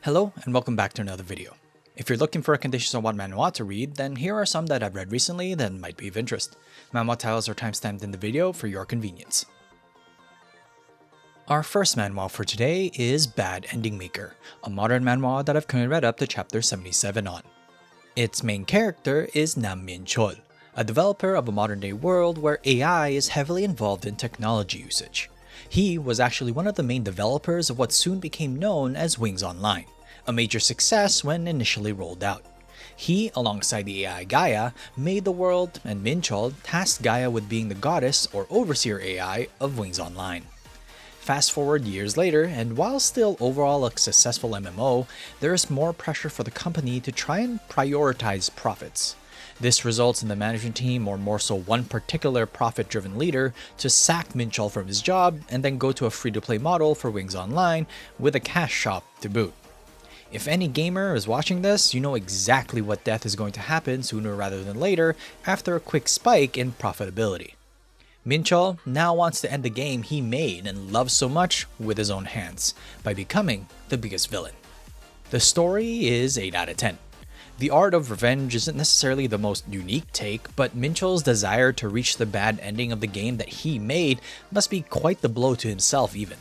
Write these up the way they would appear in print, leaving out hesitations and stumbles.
Hello and welcome back to another video. If you're looking for recommendations on what manhwa to read, then here are some that I've read recently that might be of interest. Manhwa titles are timestamped in the video for your convenience. Our first manhwa for today is Bad Ending Maker, a modern manhwa that I've currently read up to chapter 77 on. Its main character is Nam Min-chol, a developer of a modern-day world where AI is heavily involved in technology usage. He was actually one of the main developers of what soon became known as Wings Online, a major success when initially rolled out. He, alongside the AI Gaia, made the world, and Min-chol tasked Gaia with being the goddess or overseer AI of Wings Online. Fast forward years later, and while still overall a successful MMO, there is more pressure for the company to try and prioritize profits. This results in the management team, or more so one particular profit-driven leader, to sack Min-chol from his job and then go to a free-to-play model for Wings Online with a cash shop to boot. If any gamer is watching this, you know exactly what death is going to happen sooner rather than later after a quick spike in profitability. Min-chol now wants to end the game he made and loves so much with his own hands, by becoming the biggest villain. The story is 8 out of 10. The art of revenge isn't necessarily the most unique take, but Min-chol's desire to reach the bad ending of the game that he made must be quite the blow to himself even.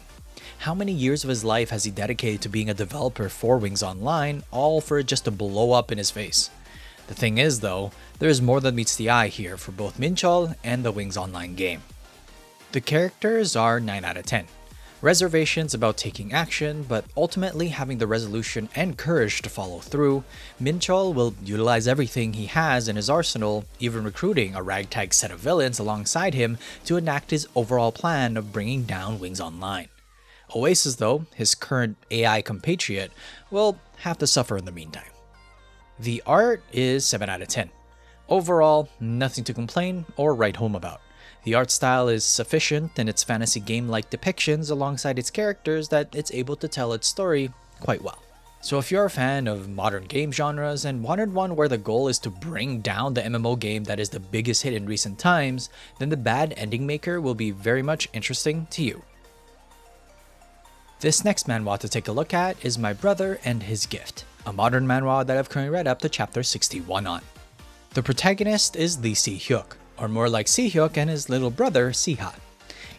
How many years of his life has he dedicated to being a developer for Wings Online, all for it just to blow up in his face? The thing is though, there is more than meets the eye here for both Min-chol and the Wings Online game. The characters are 9 out of 10. Reservations about taking action, but ultimately having the resolution and courage to follow through, Min-chol will utilize everything he has in his arsenal, even recruiting a ragtag set of villains alongside him to enact his overall plan of bringing down Wings Online. Oasis though, his current AI compatriot, will have to suffer in the meantime. The art is 7 out of 10. Overall, nothing to complain or write home about. The art style is sufficient in its fantasy game-like depictions alongside its characters that it's able to tell its story quite well. So if you're a fan of modern game genres and wanted one where the goal is to bring down the MMO game that is the biggest hit in recent times, then the Bad Ending Maker will be very much interesting to you. This next manhwa to take a look at is My Brother and His Gift, a modern manhwa that I've currently read up to chapter 61 on. The protagonist is Lee Si-hyuk, or more like Si-hyuk and his little brother Si-ha.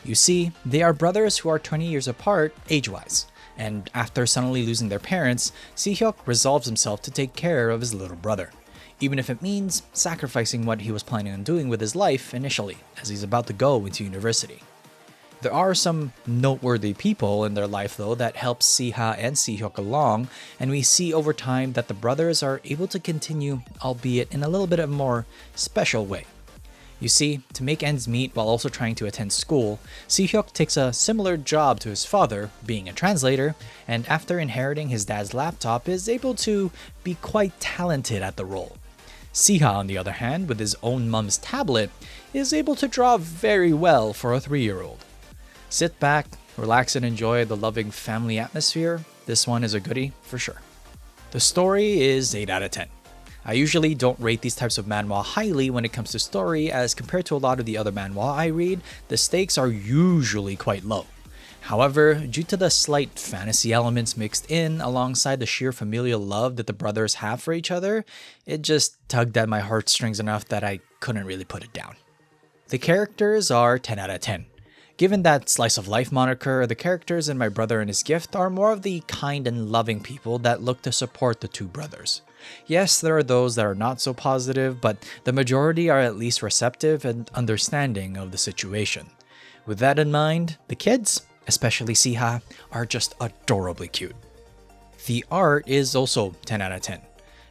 You see, they are brothers who are 20 years apart age-wise, and after suddenly losing their parents, Si-hyuk resolves himself to take care of his little brother, even if it means sacrificing what he was planning on doing with his life initially, as he's about to go into university. There are some noteworthy people in their life though that help Si-ha and Si-hyuk along, and we see over time that the brothers are able to continue, albeit in a little bit of a more special way. You see, to make ends meet while also trying to attend school, Si-hyuk takes a similar job to his father, being a translator, and after inheriting his dad's laptop is able to be quite talented at the role. Si-ha, on the other hand, with his own mom's tablet, is able to draw very well for a 3-year-old. Sit back, relax and enjoy the loving family atmosphere. This one is a goodie for sure. The story is 8 out of 10. I usually don't rate these types of manhwa highly when it comes to story, as compared to a lot of the other manhwa I read, the stakes are usually quite low. However, due to the slight fantasy elements mixed in alongside the sheer familial love that the brothers have for each other, it just tugged at my heartstrings enough that I couldn't really put it down. The characters are 10 out of 10. Given that slice of life moniker, the characters in My Brother and His Gift are more of the kind and loving people that look to support the two brothers. Yes, there are those that are not so positive, but the majority are at least receptive and understanding of the situation. With that in mind, the kids, especially Si-ha, are just adorably cute. The art is also 10 out of 10.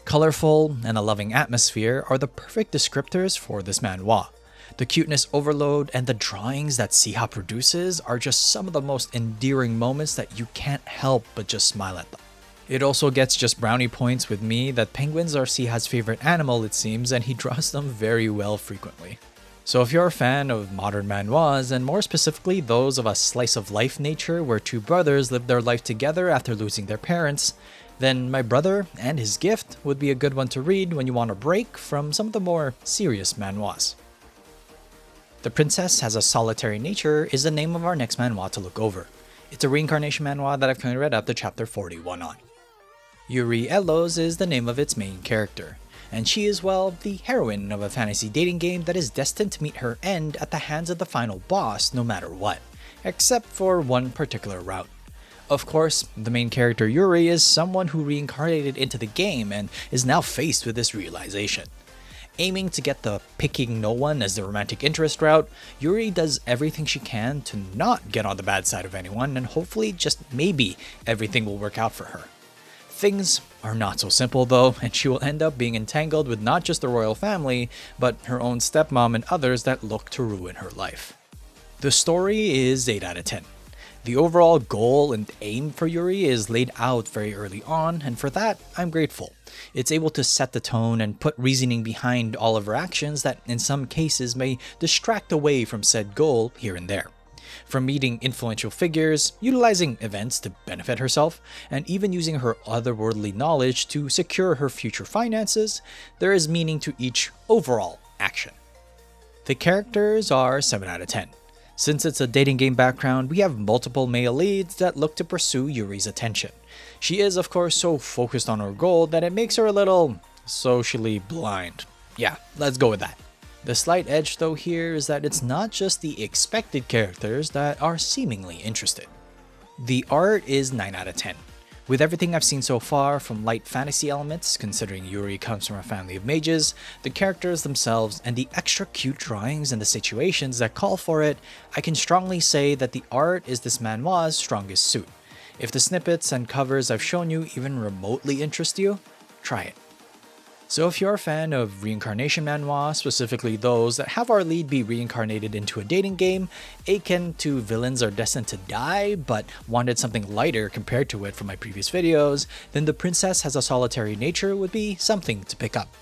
Colorful and a loving atmosphere are the perfect descriptors for this manhwa. The cuteness overload and the drawings that Si-ha produces are just some of the most endearing moments that you can't help but just smile at them. It also gets just brownie points with me that penguins are Si-ha's favorite animal, it seems, and he draws them very well frequently. So if you're a fan of modern manhwas, and more specifically those of a slice of life nature where two brothers live their life together after losing their parents, then My Brother and His Gift would be a good one to read when you want a break from some of the more serious manhwas. The Princess Has a Solitary Nature is the name of our next manhwa to look over. It's a reincarnation manhwa that I've currently read up to chapter 41 on. Yuri Ellos is the name of its main character, and she is, well, the heroine of a fantasy dating game that is destined to meet her end at the hands of the final boss no matter what, except for one particular route. Of course, the main character Yuri is someone who reincarnated into the game and is now faced with this realization. Aiming to get the picking no one as the romantic interest route, Yuri does everything she can to not get on the bad side of anyone, and hopefully, just maybe, everything will work out for her. Things are not so simple though, and she will end up being entangled with not just the royal family, but her own stepmom and others that look to ruin her life. The story is 8 out of 10. The overall goal and aim for Yuri is laid out very early on, and for that, I'm grateful. It's able to set the tone and put reasoning behind all of her actions that in some cases may distract away from said goal here and there. From meeting influential figures, utilizing events to benefit herself, and even using her otherworldly knowledge to secure her future finances, there is meaning to each overall action. The characters are 7 out of 10. Since it's a dating game background, we have multiple male leads that look to pursue Yuri's attention. She is, of course, so focused on her goal that it makes her a little socially blind. Yeah, let's go with that. The slight edge though here is that it's not just the expected characters that are seemingly interested. The art is 9 out of 10. With everything I've seen so far, from light fantasy elements, considering Yuri comes from a family of mages, the characters themselves, and the extra cute drawings and the situations that call for it, I can strongly say that the art is this manhwa's strongest suit. If the snippets and covers I've shown you even remotely interest you, try it. So if you're a fan of reincarnation manhwa, specifically those that have our lead be reincarnated into a dating game, akin to villains are destined to die but wanted something lighter compared to it from my previous videos, then The Princess Has a Solitary Nature would be something to pick up.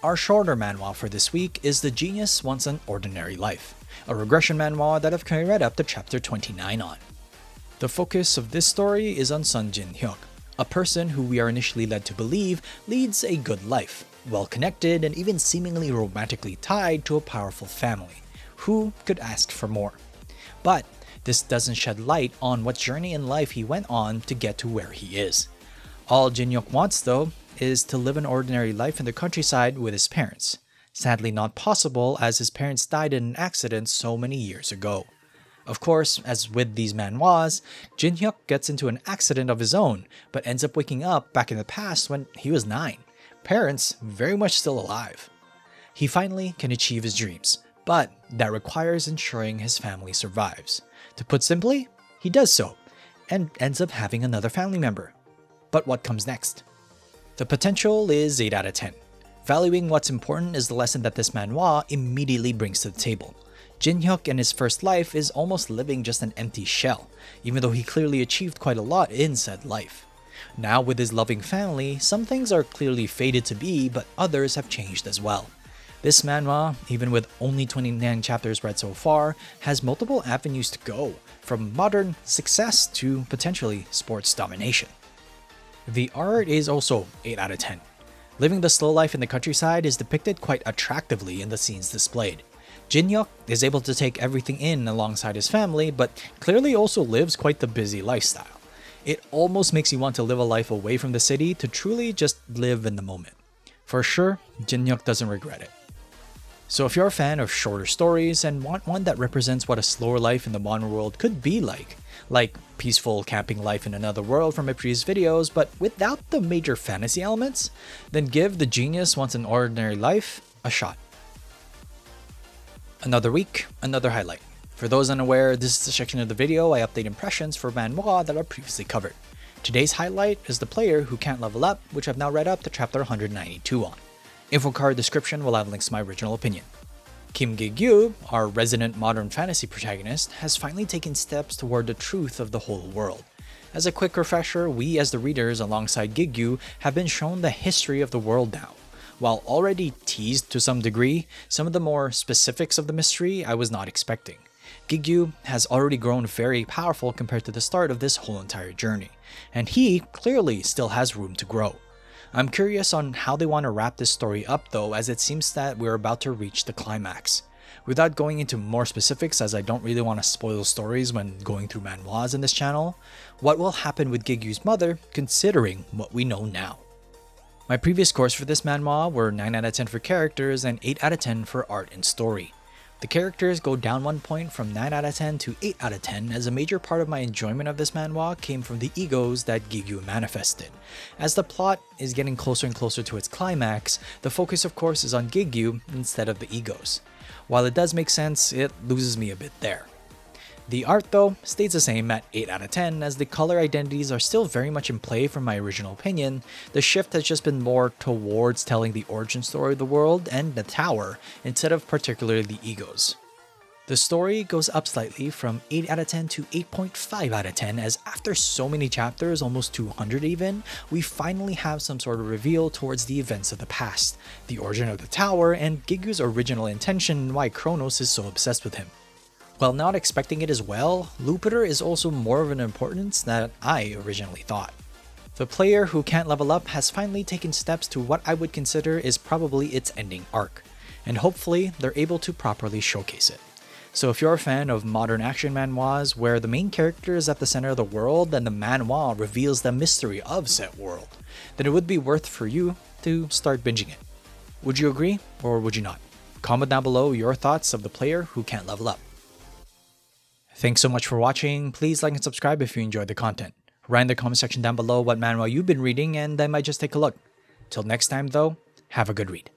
Our shorter manhwa for this week is The Genius Wants an Ordinary Life, a regression manhwa that I've currently read up to chapter 29 on. The focus of this story is on Sun Jin-hyuk, a person who we are initially led to believe leads a good life, well-connected and even seemingly romantically tied to a powerful family. Who could ask for more? But this doesn't shed light on what journey in life he went on to get to where he is. All Jin-hyuk wants though is to live an ordinary life in the countryside with his parents. Sadly not possible as his parents died in an accident so many years ago. Of course, as with these manhwas, Jin-hyuk gets into an accident of his own, but ends up waking up back in the past when he was 9. Parents very much still alive. He finally can achieve his dreams, but that requires ensuring his family survives. To put simply, he does so, and ends up having another family member. But what comes next? The potential is 8 out of 10. Valuing what's important is the lesson that this manhwa immediately brings to the table. Jin-hyuk in his first life is almost living just an empty shell, even though he clearly achieved quite a lot in said life. Now with his loving family, some things are clearly fated to be, but others have changed as well. This manhwa, even with only 29 chapters read so far, has multiple avenues to go, from modern success to potentially sports domination. The art is also 8 out of 10. Living the slow life in the countryside is depicted quite attractively in the scenes displayed. Jin-hyuk is able to take everything in alongside his family, but clearly also lives quite the busy lifestyle. It almost makes you want to live a life away from the city to truly just live in the moment. For sure, Jin-hyuk doesn't regret it. So if you're a fan of shorter stories and want one that represents what a slower life in the modern world could be like peaceful camping life in another world from my previous videos, but without the major fantasy elements, then give The Genius Wants an Ordinary Life a shot. Another week, another highlight. For those unaware, this is the section of the video I update impressions for manhwa that are previously covered. Today's highlight is The Player Who Can't Level Up, which I've now read up to chapter 192 on. Info card description will have links to my original opinion. Kim Gi-gyu, our resident modern fantasy protagonist, has finally taken steps toward the truth of the whole world. As a quick refresher, we as the readers alongside Gi-gyu have been shown the history of the world now. While already teased to some degree, some of the more specifics of the mystery I was not expecting. Gi-gyu has already grown very powerful compared to the start of this whole entire journey, and he clearly still has room to grow. I'm curious on how they want to wrap this story up though, as it seems that we're about to reach the climax. Without going into more specifics, as I don't really want to spoil stories when going through manhwas in this channel, what will happen with Gigyu's mother considering what we know now? My previous scores for this manhwa were 9 out of 10 for characters and 8 out of 10 for art and story. The characters go down 1 point from 9 out of 10 to 8 out of 10, as a major part of my enjoyment of this manhwa came from the egos that Gigyu manifested. As the plot is getting closer and closer to its climax, the focus of course is on Gigyu instead of the egos. While it does make sense, it loses me a bit there. The art though stays the same at 8 out of 10, as the color identities are still very much in play from my original opinion. The shift has just been more towards telling the origin story of the world and the tower instead of particularly the egos. The story goes up slightly from 8 out of 10 to 8.5 out of 10, as after so many chapters, almost 200 even, we finally have some sort of reveal towards the events of the past, the origin of the tower, and Gigyu's original intention and why Kronos is so obsessed with him. While not expecting it as well, Lupiter is also more of an importance than I originally thought. The player who can't level up has finally taken steps to what I would consider is probably its ending arc, and hopefully they're able to properly showcase it. So if you're a fan of modern action manhwas where the main character is at the center of the world and the manhwa reveals the mystery of said world, then it would be worth for you to start binging it. Would you agree or would you not? Comment down below your thoughts of the player who can't level up. Thanks so much for watching. Please like and subscribe if you enjoyed the content. Write in the comment section down below what manhwa you've been reading and I might just take a look. Till next time though, have a good read.